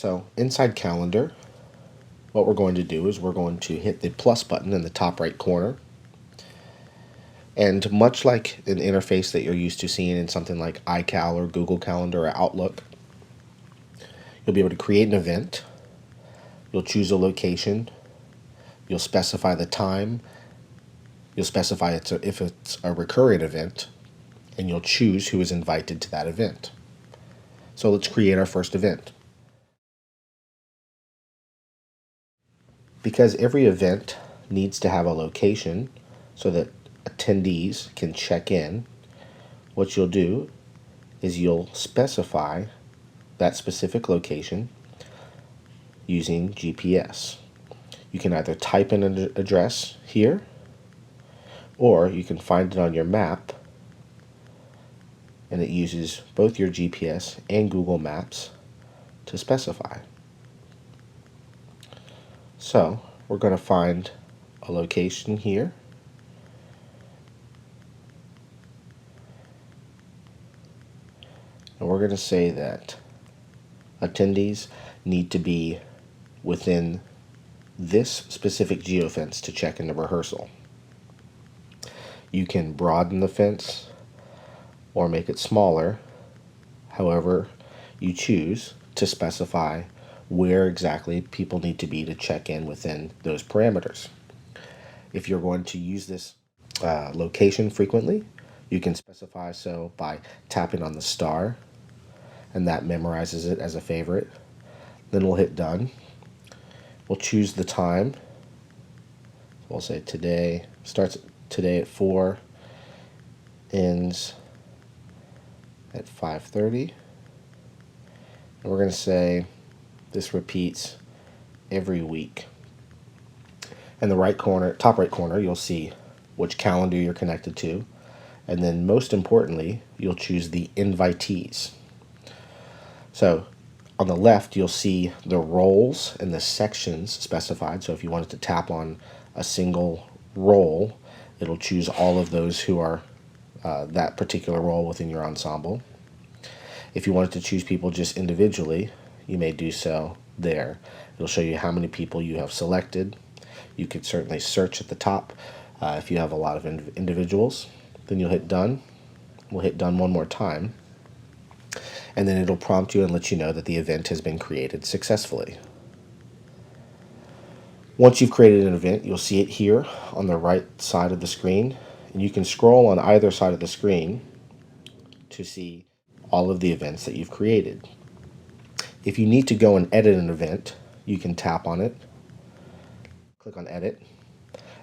So inside calendar, what we're going to do is we're going to hit the plus button in the top right corner. And much like an interface that you're used to seeing in something like iCal or Google Calendar or Outlook, you'll be able to create an event. You'll choose a location. You'll specify the time. You'll specify if it's a recurring event, and you'll choose who is invited to that event. So let's create our first event. Because every event needs to have a location so that attendees can check in, what you'll do is you'll specify that specific location using GPS. You can either type in an address here, or you can find it on your map, and it uses both your GPS and Google Maps to specify. So we're going to find a location here. And we're going to say that attendees need to be within this specific geofence to check into rehearsal. You can broaden the fence or make it smaller, however you choose to specify where exactly people need to be to check in within those parameters. If you're going to use this location frequently, you can specify so by tapping on the star, and that memorizes it as a favorite. Then we'll hit done. We'll choose the time. We'll say today, starts today at 4, ends at 5:30. And we're going to say this repeats every week. In the right corner, top right corner, you'll see which calendar you're connected to. And then most importantly, you'll choose the invitees. So on the left, you'll see the roles and the sections specified. So if you wanted to tap on a single role, it'll choose all of those who are that particular role within your ensemble. If you wanted to choose people just individually, you may do so there. It'll show you how many people you have selected. You could certainly search at the top if you have a lot of individuals. Then you'll hit done. We'll hit done one more time. And then it'll prompt you and let you know that the event has been created successfully. Once you've created an event, you'll see it here on the right side of the screen. And you can scroll on either side of the screen to see all of the events that you've created. If you need to go and edit an event, you can tap on it, click on edit,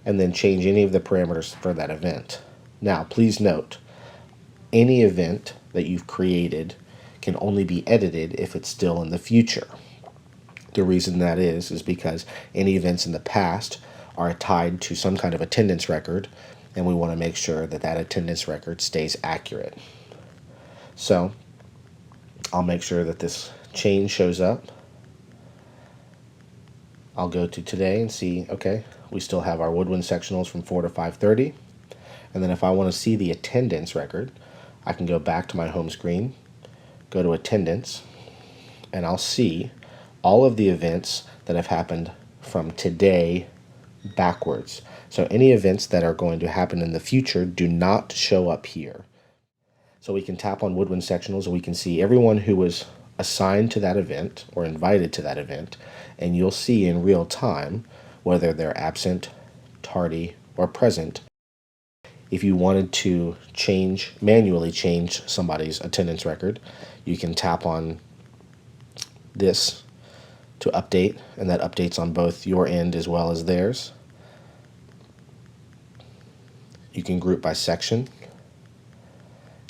and then change any of the parameters for that event. Now, please note, any event that you've created can only be edited if it's still in the future. The reason that is because any events in the past are tied to some kind of attendance record, and we want to make sure that that attendance record stays accurate. So I'll make sure that this change shows up. I'll go to today and see, okay, we still have our woodwind sectionals from 4 to 5:30. And then if I want to see the attendance record, I can go back to my home screen, go to attendance, and I'll see all of the events that have happened from today backwards. So any events that are going to happen in the future do not show up here. So we can tap on woodwind sectionals and we can see everyone who was assigned to that event or invited to that event, and you'll see in real time whether they're absent, tardy, or present. If you wanted to manually change somebody's attendance record, you can tap on this to update, and that updates on both your end as well as theirs. You can group by section,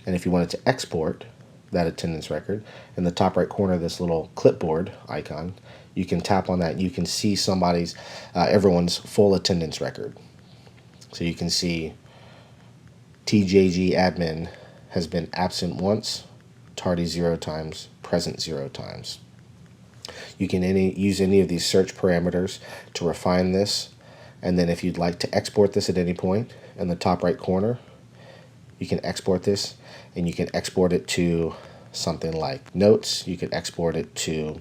and if you wanted to export that attendance record, in the top right corner of this little clipboard icon, you can tap on that and you can see everyone's full attendance record. So you can see TJG admin has been absent once, tardy 0 times, present 0 times. You can use any of these search parameters to refine this, and then if you'd like to export this at any point, in the top right corner, you can export this, and you can export it to something like notes. You can export it to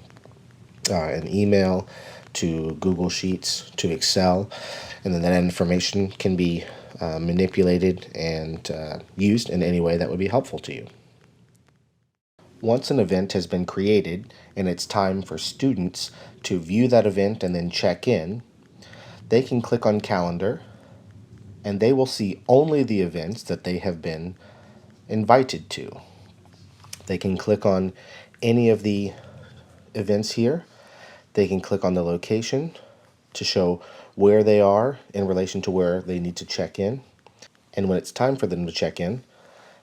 an email to Google Sheets to Excel, and then that information can be manipulated and used in any way that would be helpful to you. Once an event has been created and it's time for students to view that event and then check in, they can click on Calendar and they will see only the events that they have been invited to. They can click on any of the events here. They can click on the location to show where they are in relation to where they need to check in. And when it's time for them to check in,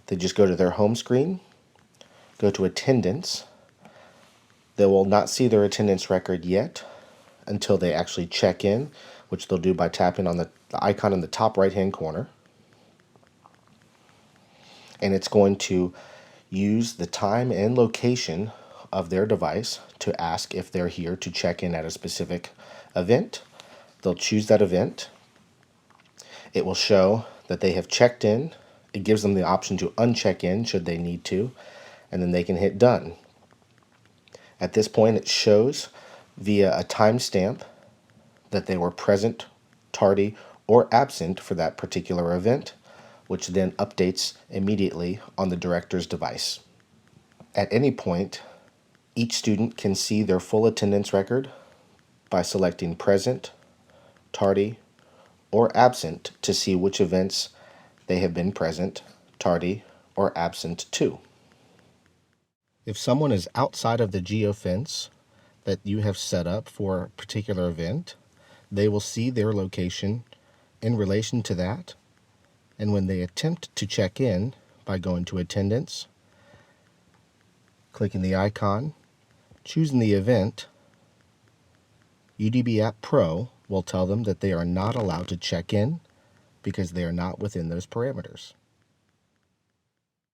they just go to their home screen, go to attendance. They will not see their attendance record yet until they actually check in, which they'll do by tapping on the icon in the top right-hand corner. And it's going to use the time and location of their device to ask if they're here to check in at a specific event. They'll choose that event. It will show that they have checked in. It gives them the option to uncheck in should they need to, and then they can hit done. At this point, it shows via a timestamp that they were present, tardy, or absent for that particular event, which then updates immediately on the director's device. At any point, each student can see their full attendance record by selecting present, tardy, or absent to see which events they have been present, tardy, or absent to. If someone is outside of the geofence that you have set up for a particular event, they will see their location in relation to that, and when they attempt to check in by going to attendance, clicking the icon, choosing the event, UDBapp Pro will tell them that they are not allowed to check in because they are not within those parameters.